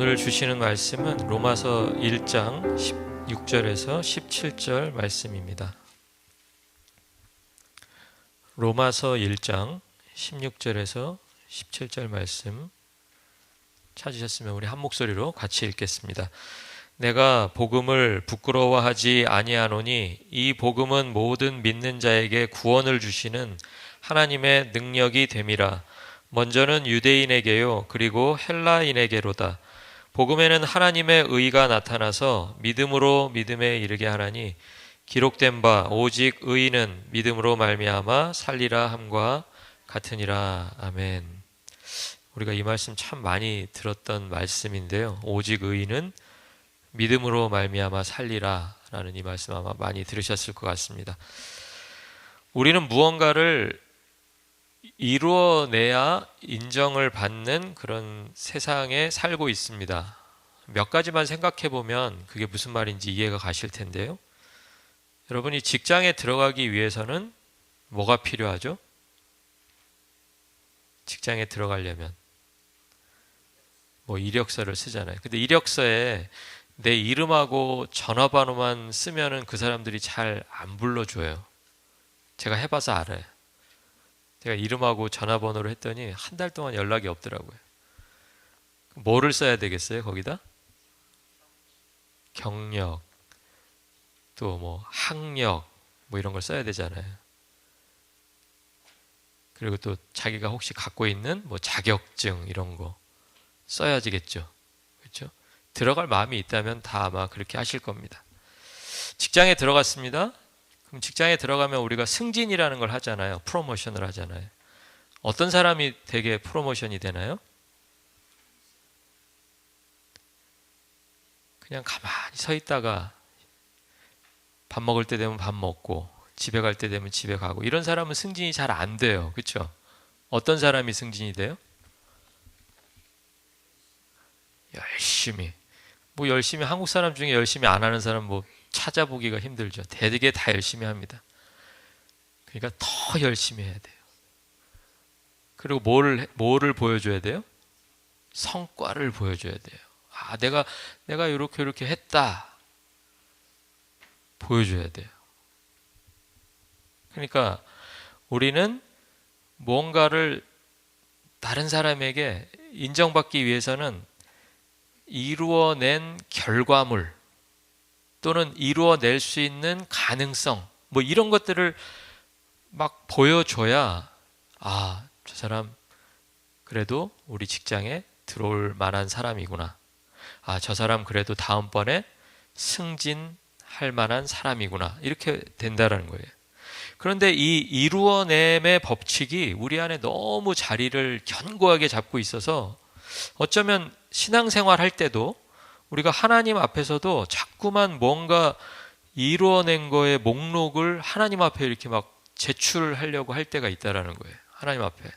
오늘 주시는 말씀은 로마서 1장 16절에서 17절 말씀입니다. 로마서 1장 16절에서 17절 말씀 찾으셨으면 우리 한 목소리로 같이 읽겠습니다. 내가 복음을 부끄러워하지 아니하노니 이 복음은 모든 믿는 자에게 구원을 주시는 하나님의 능력이 됨이라. 먼저는 유대인에게요 그리고 헬라인에게로다. 복음에는 하나님의 의가 나타나서 믿음으로 믿음에 이르게 하나니 기록된 바 오직 의인은 믿음으로 말미암아 살리라 함과 같으니라. 아멘. 우리가 이 말씀 참 많이 들었던 말씀인데요. 오직 의인은 믿음으로 말미암아 살리라 라는 이 말씀 아마 많이 들으셨을 것 같습니다. 우리는 무언가를 이루어내야 인정을 받는 그런 세상에 살고 있습니다. 몇 가지만 생각해 보면 그게 무슨 말인지 이해가 가실 텐데요. 여러분이 직장에 들어가기 위해서는 뭐가 필요하죠? 직장에 들어가려면 이력서를 쓰잖아요. 근데 이력서에 내 이름하고 전화번호만 쓰면은 그 사람들이 잘 안 불러줘요. 제가 해봐서 알아요. 제가 이름하고 전화번호를 했더니 한 달 동안 연락이 없더라고요. 뭐를 써야 되겠어요, 거기다? 경력, 또 학력, 이런 걸 써야 되잖아요. 그리고 또 자기가 혹시 갖고 있는 자격증 이런 거 써야지겠죠. 그렇죠? 들어갈 마음이 있다면 다 아마 그렇게 하실 겁니다. 직장에 들어갔습니다. 그럼 직장에 들어가면 우리가 승진이라는 걸 하잖아요. 프로모션을 하잖아요. 어떤 사람이 되게 프로모션이 되나요? 그냥 가만히 서 있다가 밥 먹을 때 되면 밥 먹고 집에 갈 때 되면 집에 가고 이런 사람은 승진이 잘 안 돼요. 그렇죠? 어떤 사람이 승진이 돼요? 열심히. 열심히 한국 사람 중에 열심히 안 하는 사람 찾아보기가 힘들죠. 되게 다 열심히 합니다. 그러니까 더 열심히 해야 돼요. 그리고 뭐를 보여줘야 돼요? 성과를 보여줘야 돼요. 아, 내가 이렇게 했다. 보여줘야 돼요. 그러니까 우리는 무언가를 다른 사람에게 인정받기 위해서는 이루어낸 결과물 또는 이루어낼 수 있는 가능성 이런 것들을 막 보여줘야 저 사람 그래도 우리 직장에 들어올 만한 사람이구나. 저 사람 그래도 다음번에 승진할 만한 사람이구나. 이렇게 된다라는 거예요. 그런데 이 이루어냄의 법칙이 우리 안에 너무 자리를 견고하게 잡고 있어서 어쩌면 신앙생활 할 때도 우리가 하나님 앞에서도 자꾸만 뭔가 이루어낸 거의 목록을 하나님 앞에 이렇게 막 제출하려고 할 때가 있다라는 거예요. 하나님 앞에.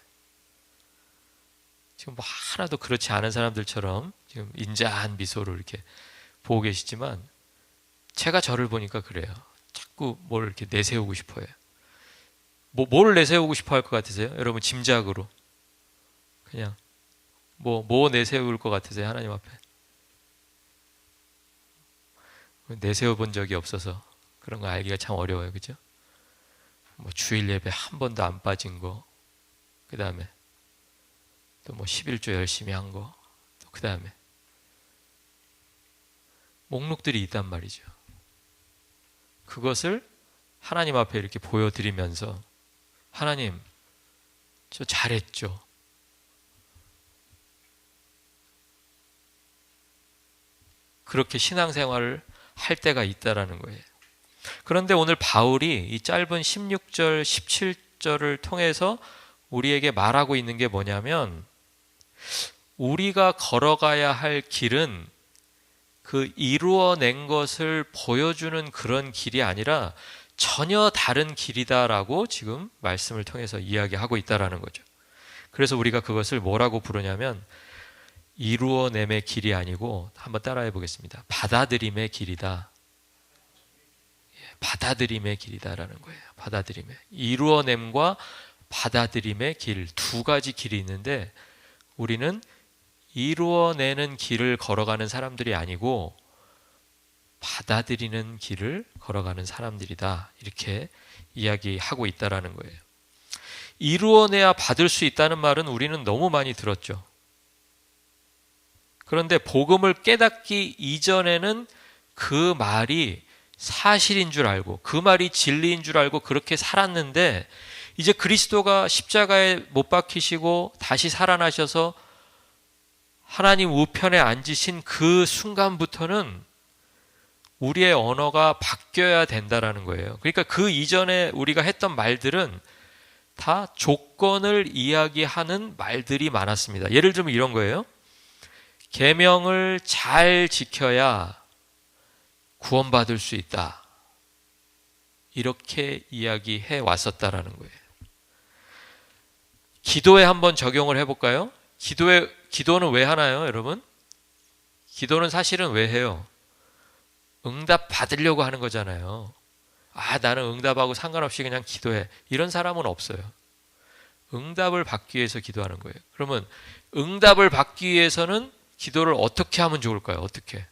지금 하나도 그렇지 않은 사람들처럼 지금 인자한 미소로 이렇게 보고 계시지만 제가 저를 보니까 그래요. 자꾸 뭘 이렇게 내세우고 싶어요. 뭘 내세우고 싶어 할 것 같으세요? 여러분 짐작으로. 그냥 뭐 내세울 것 같으세요? 하나님 앞에. 내세워 본 적이 없어서 그런 거 알기가 참 어려워요. 그죠? 주일 예배 한 번도 안 빠진 거, 그 다음에 또 11조 열심히 한 거, 또 그 다음에 목록들이 있단 말이죠. 그것을 하나님 앞에 이렇게 보여드리면서 하나님, 저 잘했죠. 그렇게 신앙생활을 할 때가 있다라는 거예요. 그런데 오늘 바울이 이 짧은 16절, 17절을 통해서 우리에게 말하고 있는 게 뭐냐면 우리가 걸어가야 할 길은 그 이루어낸 것을 보여주는 그런 길이 아니라 전혀 다른 길이다라고 지금 말씀을 통해서 이야기하고 있다라는 거죠. 그래서 우리가 그것을 뭐라고 부르냐면 이루어냄의 길이 아니고 한번 따라해 보겠습니다. 받아들임의 길이다. 받아들임의 길이다라는 거예요. 받아들임의. 이루어냄과 받아들임의 길, 두 가지 길이 있는데 우리는 이루어내는 길을 걸어가는 사람들이 아니고 받아들이는 길을 걸어가는 사람들이다. 이렇게 이야기하고 있다라는 거예요. 이루어내야 받을 수 있다는 말은 우리는 너무 많이 들었죠. 그런데 복음을 깨닫기 이전에는 그 말이 사실인 줄 알고 그 말이 진리인 줄 알고 그렇게 살았는데 이제 그리스도가 십자가에 못 박히시고 다시 살아나셔서 하나님 우편에 앉으신 그 순간부터는 우리의 언어가 바뀌어야 된다라는 거예요. 그러니까 그 이전에 우리가 했던 말들은 다 조건을 이야기하는 말들이 많았습니다. 예를 들면 이런 거예요. 계명을 잘 지켜야 구원받을 수 있다. 이렇게 이야기해 왔었다라는 거예요. 기도에 한번 적용을 해볼까요? 기도는 왜 하나요, 여러분? 기도는 사실은 왜 해요? 응답 받으려고 하는 거잖아요. 나는 응답하고 상관없이 그냥 기도해. 이런 사람은 없어요. 응답을 받기 위해서 기도하는 거예요. 그러면 응답을 받기 위해서는 기도를 어떻게 하면 좋을까요? 어떻게?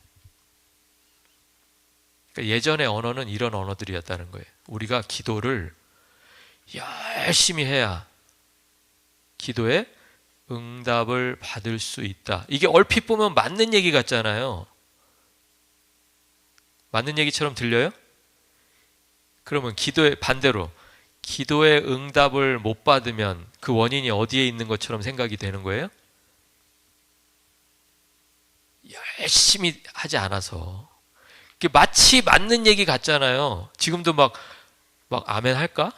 그러니까 예전의 언어는 이런 언어들이었다는 거예요. 우리가 기도를 열심히 해야 기도에 응답을 받을 수 있다. 이게 얼핏 보면 맞는 얘기 같잖아요. 맞는 얘기처럼 들려요? 그러면 반대로 기도의 응답을 못 받으면 그 원인이 어디에 있는 것처럼 생각이 되는 거예요? 열심히 하지 않아서. 마치 맞는 얘기 같잖아요. 지금도 막 아멘 할까?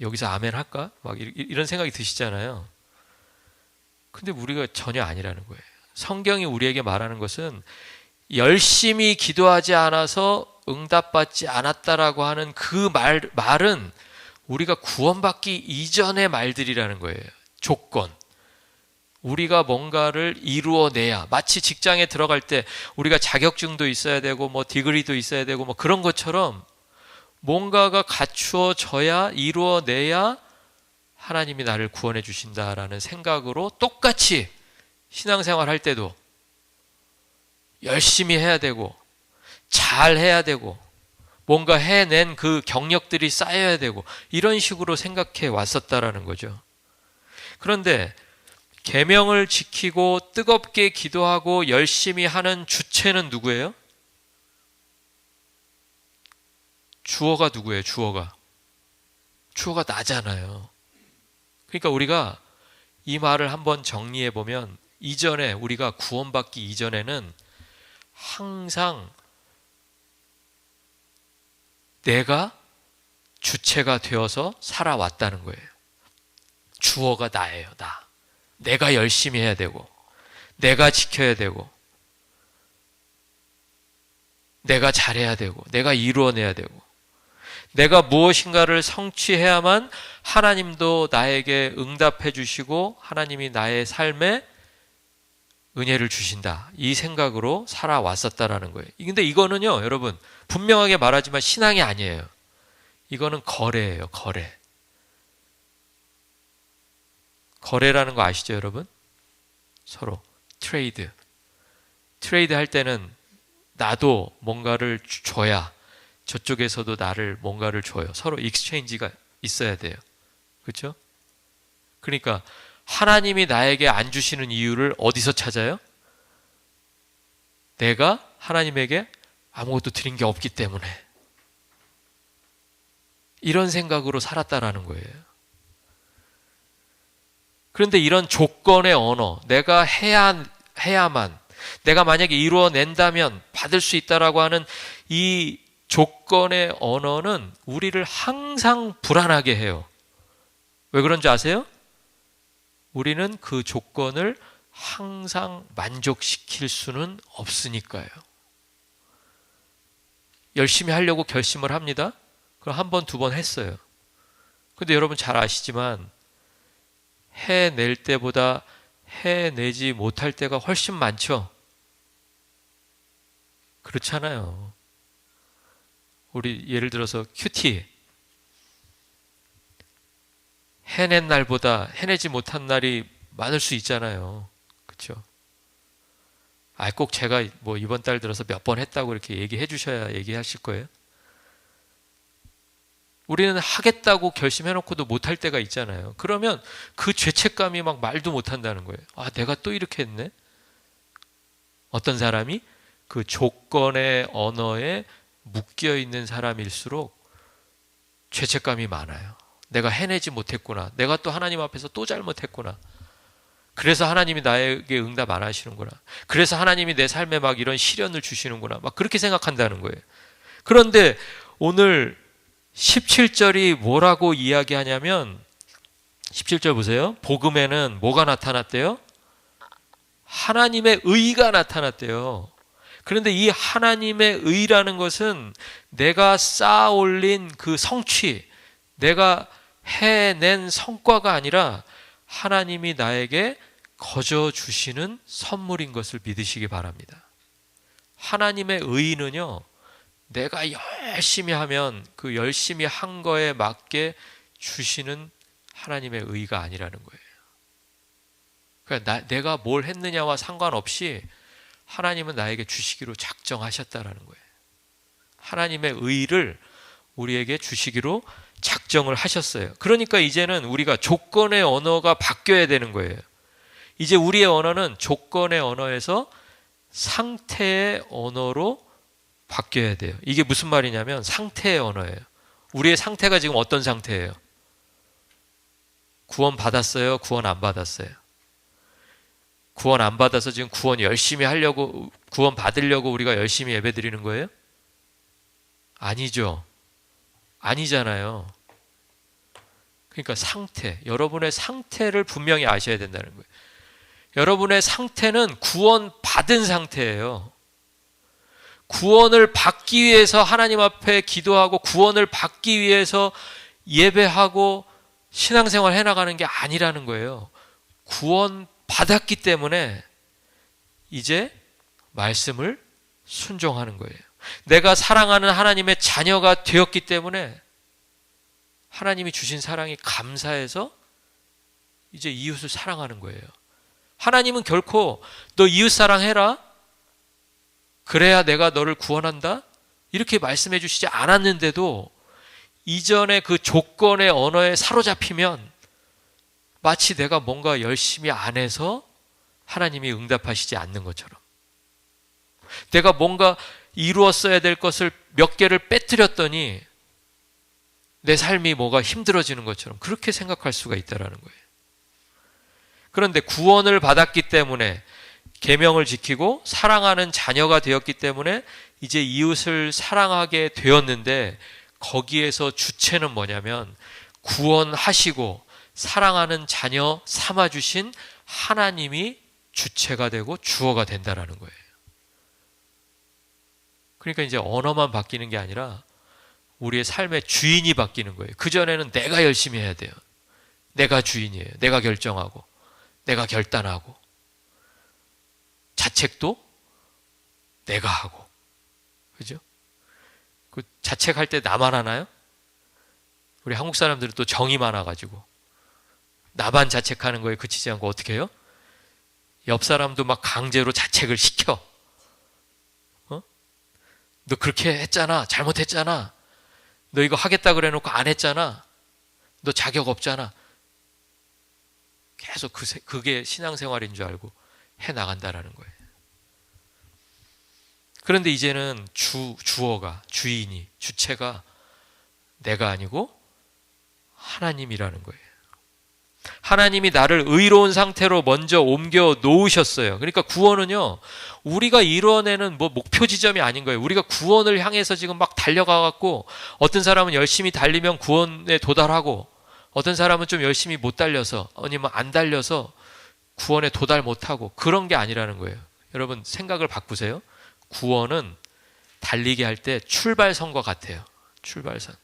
여기서 아멘 할까? 막 이런 생각이 드시잖아요. 근데 우리가 전혀 아니라는 거예요. 성경이 우리에게 말하는 것은 열심히 기도하지 않아서 응답받지 않았다라고 하는 그 말은 우리가 구원받기 이전의 말들이라는 거예요. 조건. 우리가 뭔가를 이루어내야, 마치 직장에 들어갈 때 우리가 자격증도 있어야 되고 디그리도 있어야 되고 그런 것처럼 뭔가가 갖추어져야, 이루어내야 하나님이 나를 구원해 주신다라는 생각으로 똑같이 신앙생활 할 때도 열심히 해야 되고 잘 해야 되고 뭔가 해낸 그 경력들이 쌓여야 되고 이런 식으로 생각해 왔었다라는 거죠. 그런데 계명을 지키고 뜨겁게 기도하고 열심히 하는 주체는 누구예요? 주어가 누구예요? 주어가 나잖아요. 그러니까 우리가 이 말을 한번 정리해 보면 이전에 우리가 구원받기 이전에는 항상 내가 주체가 되어서 살아왔다는 거예요. 주어가 나예요. 내가 열심히 해야 되고 내가 지켜야 되고 내가 잘해야 되고 내가 이루어내야 되고 내가 무엇인가를 성취해야만 하나님도 나에게 응답해 주시고 하나님이 나의 삶에 은혜를 주신다. 이 생각으로 살아왔었다라는 거예요. 근데 이거는요, 여러분, 분명하게 말하지만 신앙이 아니에요. 이거는 거래예요, 거래. 거래라는 거 아시죠, 여러분? 서로 트레이드 할 때는 나도 뭔가를 줘야 저쪽에서도 나를 뭔가를 줘요. 서로 익스체인지가 있어야 돼요. 그렇죠? 그러니까 하나님이 나에게 안 주시는 이유를 어디서 찾아요? 내가 하나님에게 아무것도 드린 게 없기 때문에. 이런 생각으로 살았다라는 거예요. 그런데 이런 조건의 언어, 내가 해야만, 내가 만약에 이루어낸다면 받을 수 있다라고 하는 이 조건의 언어는 우리를 항상 불안하게 해요. 왜 그런지 아세요? 우리는 그 조건을 항상 만족시킬 수는 없으니까요. 열심히 하려고 결심을 합니다. 그럼 한 번, 두 번 했어요. 근데 여러분 잘 아시지만 해낼 때보다 해내지 못할 때가 훨씬 많죠? 그렇잖아요. 우리 예를 들어서 큐티 해낸 날보다 해내지 못한 날이 많을 수 있잖아요. 그렇죠? 꼭 제가 뭐 이번 달 들어서 몇 번 했다고 이렇게 얘기해 주셔야 얘기하실 거예요. 우리는 하겠다고 결심해놓고도 못할 때가 있잖아요. 그러면 그 죄책감이 막 말도 못한다는 거예요. 내가 또 이렇게 했네? 어떤 사람이 그 조건의 언어에 묶여있는 사람일수록 죄책감이 많아요. 내가 해내지 못했구나. 내가 또 하나님 앞에서 또 잘못했구나. 그래서 하나님이 나에게 응답 안 하시는구나. 그래서 하나님이 내 삶에 막 이런 시련을 주시는구나. 막 그렇게 생각한다는 거예요. 그런데 오늘 17절이 뭐라고 이야기하냐면 17절 보세요. 복음에는 뭐가 나타났대요? 하나님의 의가 나타났대요. 그런데 이 하나님의 의라는 것은 내가 쌓아 올린 그 성취, 내가 해낸 성과가 아니라 하나님이 나에게 거저 주시는 선물인 것을 믿으시기 바랍니다. 하나님의 의는요, 내가 열심히 하면 그 열심히 한 거에 맞게 주시는 하나님의 의가 아니라는 거예요. 그러니까 내가 뭘 했느냐와 상관없이 하나님은 나에게 주시기로 작정하셨다라는 거예요. 하나님의 의를 우리에게 주시기로 작정을 하셨어요. 그러니까 이제는 우리가 조건의 언어가 바뀌어야 되는 거예요. 이제 우리의 언어는 조건의 언어에서 상태의 언어로 바뀌어야 돼요. 이게 무슨 말이냐면 상태의 언어예요. 우리의 상태가 지금 어떤 상태예요? 구원 받았어요? 구원 안 받았어요? 구원 안 받아서 지금 구원 열심히 하려고, 구원 받으려고 우리가 열심히 예배 드리는 거예요? 아니죠. 아니잖아요. 그러니까 상태, 여러분의 상태를 분명히 아셔야 된다는 거예요. 여러분의 상태는 구원 받은 상태예요. 구원을 받기 위해서 하나님 앞에 기도하고 구원을 받기 위해서 예배하고 신앙생활 해나가는 게 아니라는 거예요. 구원 받았기 때문에 이제 말씀을 순종하는 거예요. 내가 사랑하는 하나님의 자녀가 되었기 때문에 하나님이 주신 사랑이 감사해서 이제 이웃을 사랑하는 거예요. 하나님은 결코 너 이웃 사랑해라, 그래야 내가 너를 구원한다, 이렇게 말씀해 주시지 않았는데도 이전에 그 조건의 언어에 사로잡히면 마치 내가 뭔가 열심히 안 해서 하나님이 응답하시지 않는 것처럼, 내가 뭔가 이루었어야 될 것을 몇 개를 빼뜨렸더니 내 삶이 뭐가 힘들어지는 것처럼 그렇게 생각할 수가 있다는 거예요. 그런데 구원을 받았기 때문에, 계명을 지키고 사랑하는 자녀가 되었기 때문에 이제 이웃을 사랑하게 되었는데, 거기에서 주체는 뭐냐면 구원하시고 사랑하는 자녀 삼아주신 하나님이 주체가 되고 주어가 된다는 거예요. 그러니까 이제 언어만 바뀌는 게 아니라 우리의 삶의 주인이 바뀌는 거예요. 그전에는 내가 열심히 해야 돼요. 내가 주인이에요. 내가 결정하고 내가 결단하고 자책도 내가 하고, 그죠? 그 자책할 때 나만 하나요? 우리 한국 사람들은 또 정이 많아가지고 나만 자책하는 거에 그치지 않고 어떻게 해요? 옆 사람도 막 강제로 자책을 시켜. 너 그렇게 했잖아. 잘못했잖아. 너 이거 하겠다 그래 놓고 안 했잖아. 너 자격 없잖아. 계속 그게 신앙생활인 줄 알고 해나간다라는 거예요. 그런데 이제는 주어가, 주인이, 주체가 내가 아니고 하나님이라는 거예요. 하나님이 나를 의로운 상태로 먼저 옮겨 놓으셨어요. 그러니까 구원은요, 우리가 이뤄내는 뭐 목표 지점이 아닌 거예요. 우리가 구원을 향해서 지금 막 달려가갖고, 어떤 사람은 열심히 달리면 구원에 도달하고, 어떤 사람은 좀 열심히 못 달려서, 아니면 안 달려서 구원에 도달 못하고, 그런 게 아니라는 거예요. 여러분 생각을 바꾸세요. 구원은 달리게 할 때 출발선과 같아요. 출발선.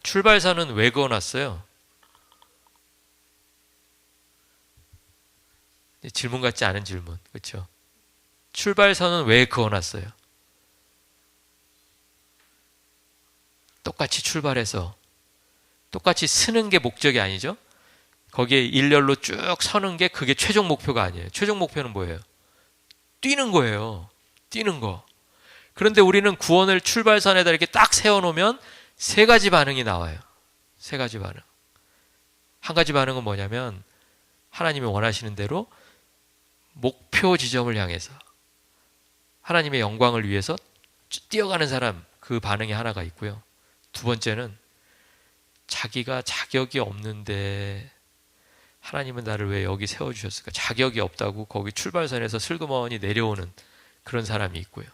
출발선은 왜 그어놨어요? 질문 같지 않은 질문, 그렇죠? 출발선은 왜 그어놨어요? 똑같이 출발해서 똑같이 쓰는 게 목적이 아니죠? 거기에 일렬로 쭉 서는 게 그게 최종 목표가 아니에요. 최종 목표는 뭐예요? 뛰는 거예요. 뛰는 거. 그런데 우리는 구원을 출발선에다 이렇게 딱 세워놓으면 세 가지 반응이 나와요. 세 가지 반응. 한 가지 반응은 뭐냐면 하나님이 원하시는 대로 목표 지점을 향해서 하나님의 영광을 위해서 뛰어가는 사람, 그 반응이 하나가 있고요. 두 번째는 자기가 자격이 없는데 하나님은 나를 왜 여기 세워주셨을까? 자격이 없다고 거기 출발선에서 슬그머니 내려오는 그런 사람이 있고요.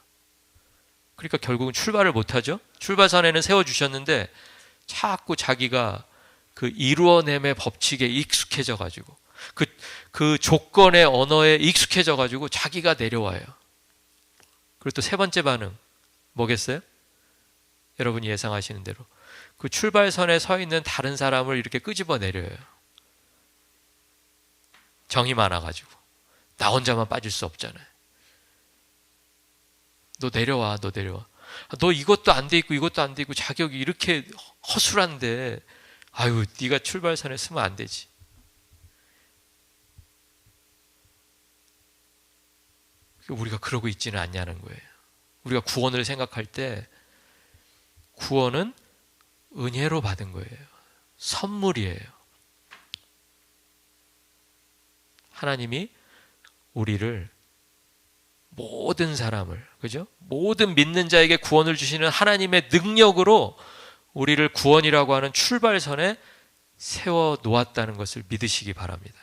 그러니까 결국은 출발을 못하죠. 출발선에는 세워주셨는데 자꾸 자기가 그 이루어냄의 법칙에 익숙해져 가지고 그 조건의 언어에 익숙해져 가지고 자기가 내려와요. 그리고 또 세 번째 반응 뭐겠어요? 여러분이 예상하시는 대로 그 출발선에 서 있는 다른 사람을 이렇게 끄집어 내려요. 정이 많아가지고 나 혼자만 빠질 수 없잖아요. 너 내려와, 너 내려와. 너 이것도 안 돼 있고 이것도 안 돼 있고 자격이 이렇게 허술한데 아유 네가 출발선에 서면 안 되지. 우리가 그러고 있지는 않냐는 거예요. 우리가 구원을 생각할 때 구원은 은혜로 받은 거예요. 선물이에요. 하나님이 우리를 모든 사람을, 그죠? 모든 믿는 자에게 구원을 주시는 하나님의 능력으로 우리를 구원이라고 하는 출발선에 세워 놓았다는 것을 믿으시기 바랍니다.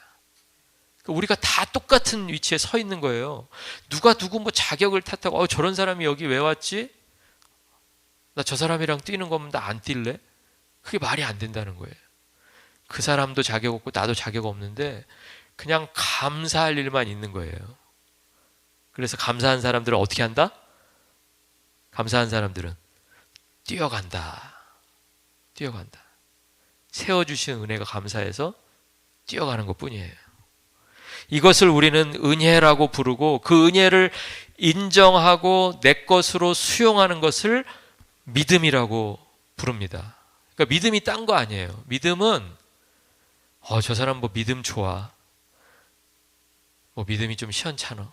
우리가 다 똑같은 위치에 서 있는 거예요. 누가 누구 뭐 자격을 탓하고 저런 사람이 여기 왜 왔지? 나 저 사람이랑 뛰는 거면 나 안 뛸래? 그게 말이 안 된다는 거예요. 그 사람도 자격 없고 나도 자격 없는데 그냥 감사할 일만 있는 거예요. 그래서 감사한 사람들은 어떻게 한다? 감사한 사람들은 뛰어간다. 뛰어간다. 세워주신 은혜가 감사해서 뛰어가는 것뿐이에요. 이것을 우리는 은혜라고 부르고 그 은혜를 인정하고 내 것으로 수용하는 것을 믿음이라고 부릅니다. 그러니까 믿음이 딴 거 아니에요. 믿음은 저 사람 뭐 믿음 좋아. 뭐 믿음이 좀 시원찮아.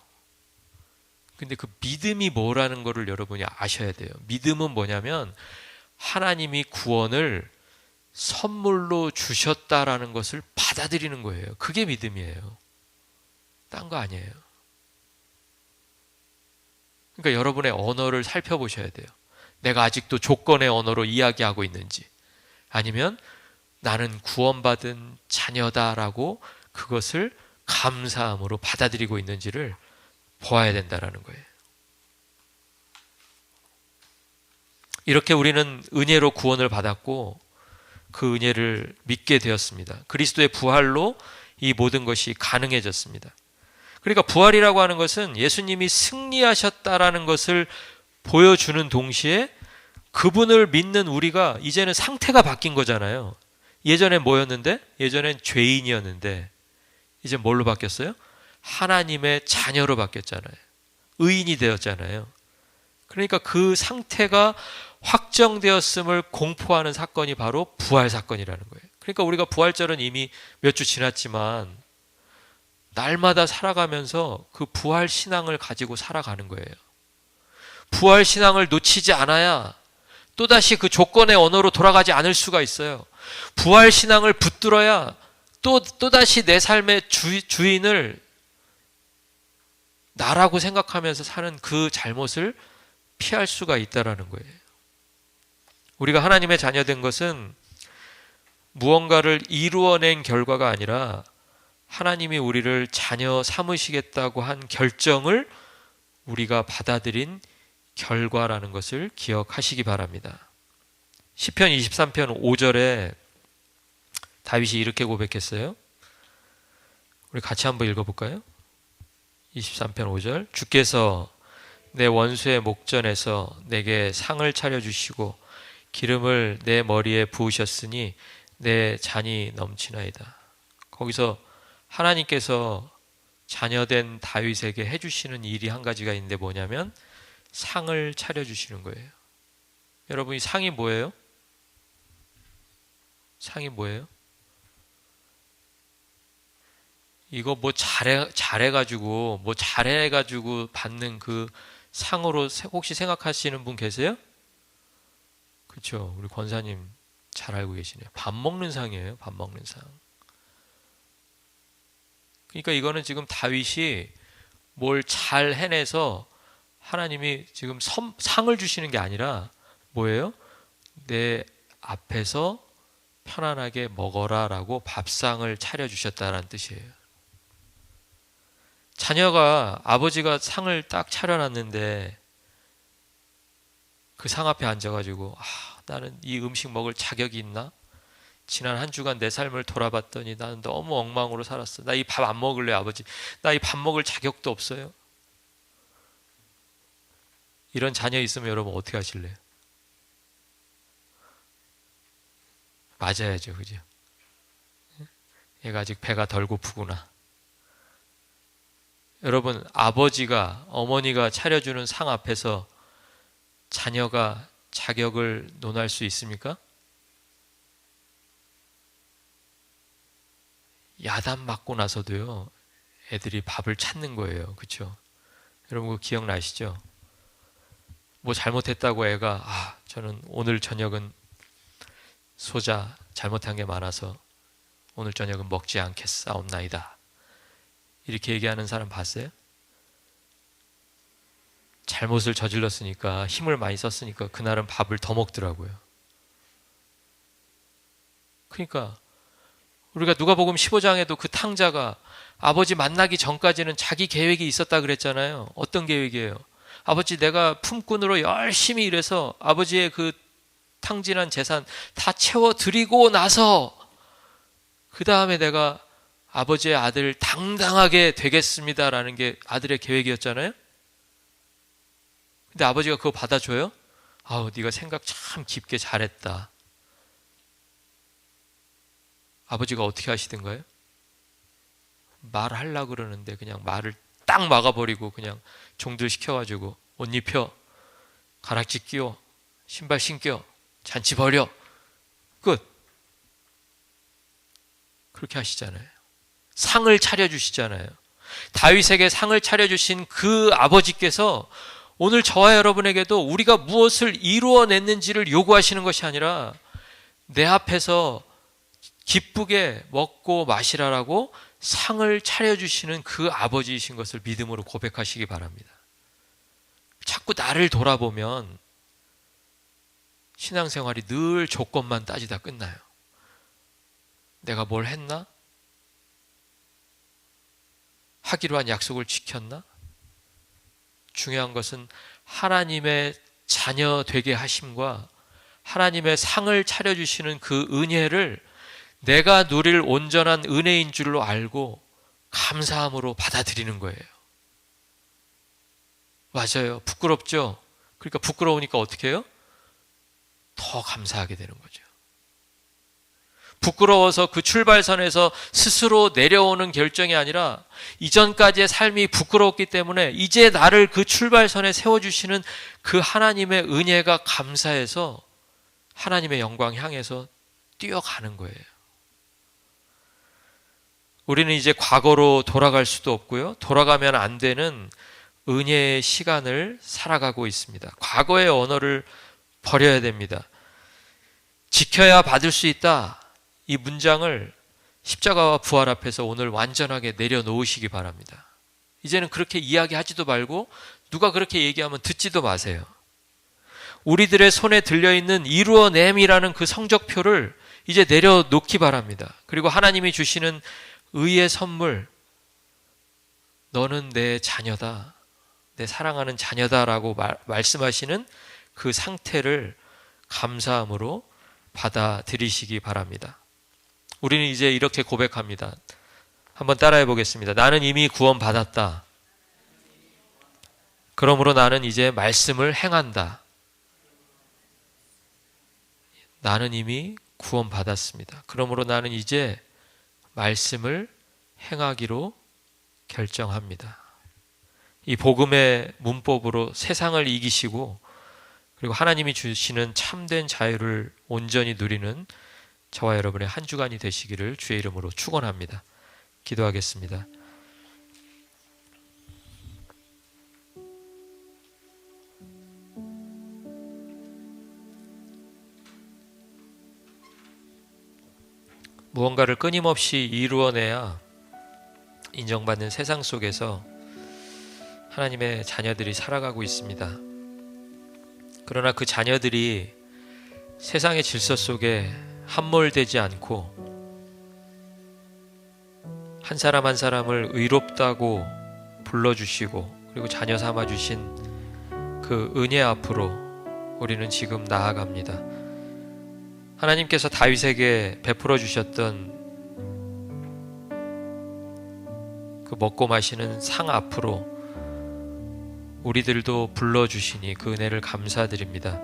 근데 그 믿음이 뭐라는 거를 여러분이 아셔야 돼요. 믿음은 뭐냐면 하나님이 구원을 선물로 주셨다라는 것을 받아들이는 거예요. 그게 믿음이에요. 딴 거 아니에요. 그러니까 여러분의 언어를 살펴보셔야 돼요. 내가 아직도 조건의 언어로 이야기하고 있는지 아니면 나는 구원받은 자녀다라고 그것을 감사함으로 받아들이고 있는지를 보아야 된다라는 거예요. 이렇게 우리는 은혜로 구원을 받았고 그 은혜를 믿게 되었습니다. 그리스도의 부활로 이 모든 것이 가능해졌습니다. 그러니까 부활이라고 하는 것은 예수님이 승리하셨다라는 것을 보여주는 동시에 그분을 믿는 우리가 이제는 상태가 바뀐 거잖아요. 예전엔 뭐였는데? 예전엔 죄인이었는데 이제 뭘로 바뀌었어요? 하나님의 자녀로 바뀌었잖아요. 의인이 되었잖아요. 그러니까 그 상태가 확정되었음을 공포하는 사건이 바로 부활 사건이라는 거예요. 그러니까 우리가 부활절은 이미 몇 주 지났지만 날마다 살아가면서 그 부활 신앙을 가지고 살아가는 거예요. 부활 신앙을 놓치지 않아야 또다시 그 조건의 언어로 돌아가지 않을 수가 있어요. 부활 신앙을 붙들어야 또다시 내 삶의 주인을 나라고 생각하면서 사는 그 잘못을 피할 수가 있다라는 거예요. 우리가 하나님의 자녀된 것은 무언가를 이루어낸 결과가 아니라 하나님이 우리를 자녀 삼으시겠다고 한 결정을 우리가 받아들인 결과라는 것을 기억하시기 바랍니다. 시편 23편 5절에 다윗이 이렇게 고백했어요. 우리 같이 한번 읽어볼까요? 23편 5절 주께서 내 원수의 목전에서 내게 상을 차려주시고 기름을 내 머리에 부으셨으니 내 잔이 넘치나이다. 거기서 하나님께서 자녀된 다윗에게 해주시는 일이 한 가지가 있는데 뭐냐면 상을 차려주시는 거예요. 여러분 이 상이 뭐예요? 상이 뭐예요? 이거 뭐 잘해가지고 받는 그 상으로 혹시 생각하시는 분 계세요? 그렇죠. 우리 권사님 잘 알고 계시네요. 밥 먹는 상이에요. 밥 먹는 상. 그러니까 이거는 지금 다윗이 뭘 잘 해내서 하나님이 지금 상을 주시는 게 아니라 뭐예요? 내 앞에서 편안하게 먹어라라고 밥상을 차려주셨다라는 뜻이에요. 자녀가 아버지가 상을 딱 차려놨는데 그 상 앞에 앉아가지고 나는 이 음식 먹을 자격이 있나? 지난 한 주간 내 삶을 돌아봤더니 나는 너무 엉망으로 살았어. 나 이 밥 안 먹을래, 아버지. 나 이 밥 먹을 자격도 없어요. 이런 자녀 있으면 여러분 어떻게 하실래요? 맞아야죠, 그죠? 얘가 아직 배가 덜 고프구나. 여러분, 아버지가, 어머니가 차려주는 상 앞에서 자녀가 자격을 논할 수 있습니까? 야단 맞고 나서도요, 애들이 밥을 찾는 거예요. 그렇죠? 여러분 그거 기억나시죠? 뭐 잘못했다고 애가 저는 오늘 저녁은 소자 잘못한 게 많아서 오늘 저녁은 먹지 않겠사옵나이다. 이렇게 얘기하는 사람 봤어요? 잘못을 저질렀으니까 힘을 많이 썼으니까 그날은 밥을 더 먹더라고요. 그러니까 우리가 누가복음 15장에도 그 탕자가 아버지 만나기 전까지는 자기 계획이 있었다 그랬잖아요. 어떤 계획이에요? 아버지 내가 품꾼으로 열심히 일해서 아버지의 그 탕진한 재산 다 채워드리고 나서 그 다음에 내가 아버지의 아들 당당하게 되겠습니다라는 게 아들의 계획이었잖아요. 근데 아버지가 그거 받아줘요? 네가 생각 참 깊게 잘했다. 아버지가 어떻게 하시던가요? 말하려고 그러는데 그냥 말을 딱 막아버리고 그냥 종들 시켜가지고 옷 입혀, 가락지 끼워, 신발 신겨, 잔치 벌여, 끝. 그렇게 하시잖아요. 상을 차려주시잖아요. 다윗에게 상을 차려주신 그 아버지께서 오늘 저와 여러분에게도 우리가 무엇을 이루어냈는지를 요구하시는 것이 아니라 내 앞에서 기쁘게 먹고 마시라라고 상을 차려주시는 그 아버지이신 것을 믿음으로 고백하시기 바랍니다. 자꾸 나를 돌아보면 신앙생활이 늘 조건만 따지다 끝나요. 내가 뭘 했나? 하기로 한 약속을 지켰나? 중요한 것은 하나님의 자녀 되게 하심과 하나님의 상을 차려주시는 그 은혜를 내가 누릴 온전한 은혜인 줄로 알고 감사함으로 받아들이는 거예요. 맞아요. 부끄럽죠? 그러니까 부끄러우니까 어떻게 해요? 더 감사하게 되는 거죠. 부끄러워서 그 출발선에서 스스로 내려오는 결정이 아니라 이전까지의 삶이 부끄러웠기 때문에 이제 나를 그 출발선에 세워주시는 그 하나님의 은혜가 감사해서 하나님의 영광 향해서 뛰어가는 거예요. 우리는 이제 과거로 돌아갈 수도 없고요. 돌아가면 안 되는 은혜의 시간을 살아가고 있습니다. 과거의 언어를 버려야 됩니다. 지켜야 받을 수 있다. 이 문장을 십자가와 부활 앞에서 오늘 완전하게 내려놓으시기 바랍니다. 이제는 그렇게 이야기하지도 말고 누가 그렇게 얘기하면 듣지도 마세요. 우리들의 손에 들려있는 이루어냄이라는 그 성적표를 이제 내려놓기 바랍니다. 그리고 하나님이 주시는 의의 선물, 너는 내 자녀다, 내 사랑하는 자녀다라고 말씀하시는 그 상태를 감사함으로 받아들이시기 바랍니다. 우리는 이제 이렇게 고백합니다. 한번 따라해 보겠습니다. 나는 이미 구원받았다. 그러므로 나는 이제 말씀을 행한다. 나는 이미 구원받았습니다. 그러므로 나는 이제 말씀을 행하기로 결정합니다. 이 복음의 문법으로 세상을 이기시고 그리고 하나님이 주시는 참된 자유를 온전히 누리는 저와 여러분의 한 주간이 되시기를 주의 이름으로 축원합니다. 기도하겠습니다. 무언가를 끊임없이 이루어내야 인정받는 세상 속에서 하나님의 자녀들이 살아가고 있습니다. 그러나 그 자녀들이 세상의 질서 속에 함몰되지 않고 한 사람 한 사람을 의롭다고 불러주시고 그리고 자녀 삼아주신 그 은혜 앞으로 우리는 지금 나아갑니다. 하나님께서 다윗에게 베풀어 주셨던 그 먹고 마시는 상 앞으로 우리들도 불러주시니 그 은혜를 감사드립니다.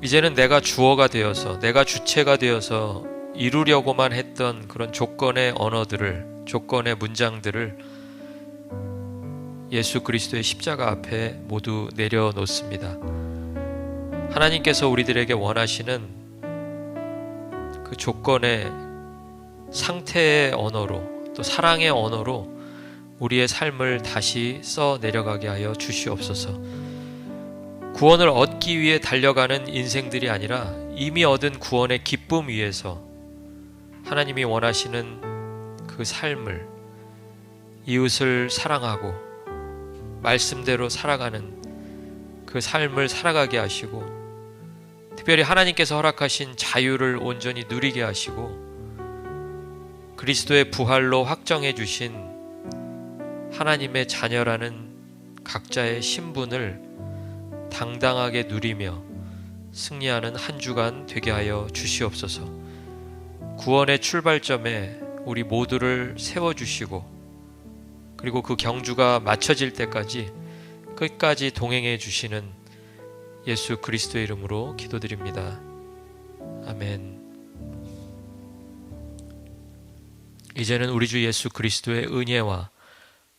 이제는 내가 주어가 되어서 내가 주체가 되어서 이루려고만 했던 그런 조건의 언어들을, 조건의 문장들을 예수 그리스도의 십자가 앞에 모두 내려놓습니다. 하나님께서 우리들에게 원하시는 그 조건의 상태의 언어로 또 사랑의 언어로 우리의 삶을 다시 써 내려가게 하여 주시옵소서. 구원을 얻기 위해 달려가는 인생들이 아니라 이미 얻은 구원의 기쁨 위에서 하나님이 원하시는 그 삶을, 이웃을 사랑하고 말씀대로 살아가는 그 삶을 살아가게 하시고, 특별히 하나님께서 허락하신 자유를 온전히 누리게 하시고, 그리스도의 부활로 확정해 주신 하나님의 자녀라는 각자의 신분을 당당하게 누리며 승리하는 한 주간 되게 하여 주시옵소서. 구원의 출발점에 우리 모두를 세워주시고 그리고 그 경주가 마쳐질 때까지 끝까지 동행해 주시는 예수 그리스도의 이름으로 기도드립니다. 아멘. 이제는 우리 주 예수 그리스도의 은혜와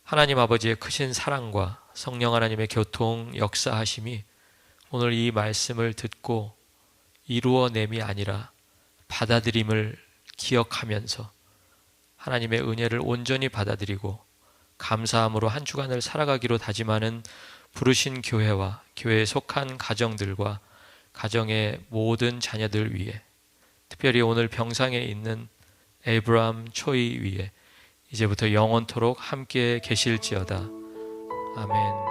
하나님 아버지의 크신 사랑과 성령 하나님의 교통 역사하심이 오늘 이 말씀을 듣고 이루어냄이 아니라 받아들임을 기억하면서 하나님의 은혜를 온전히 받아들이고 감사함으로 한 주간을 살아가기로 다짐하는 부르신 교회와 교회에 속한 가정들과 가정의 모든 자녀들 위해, 특별히 오늘 병상에 있는 에이브람 초이 위에 이제부터 영원토록 함께 계실지어다. 아멘.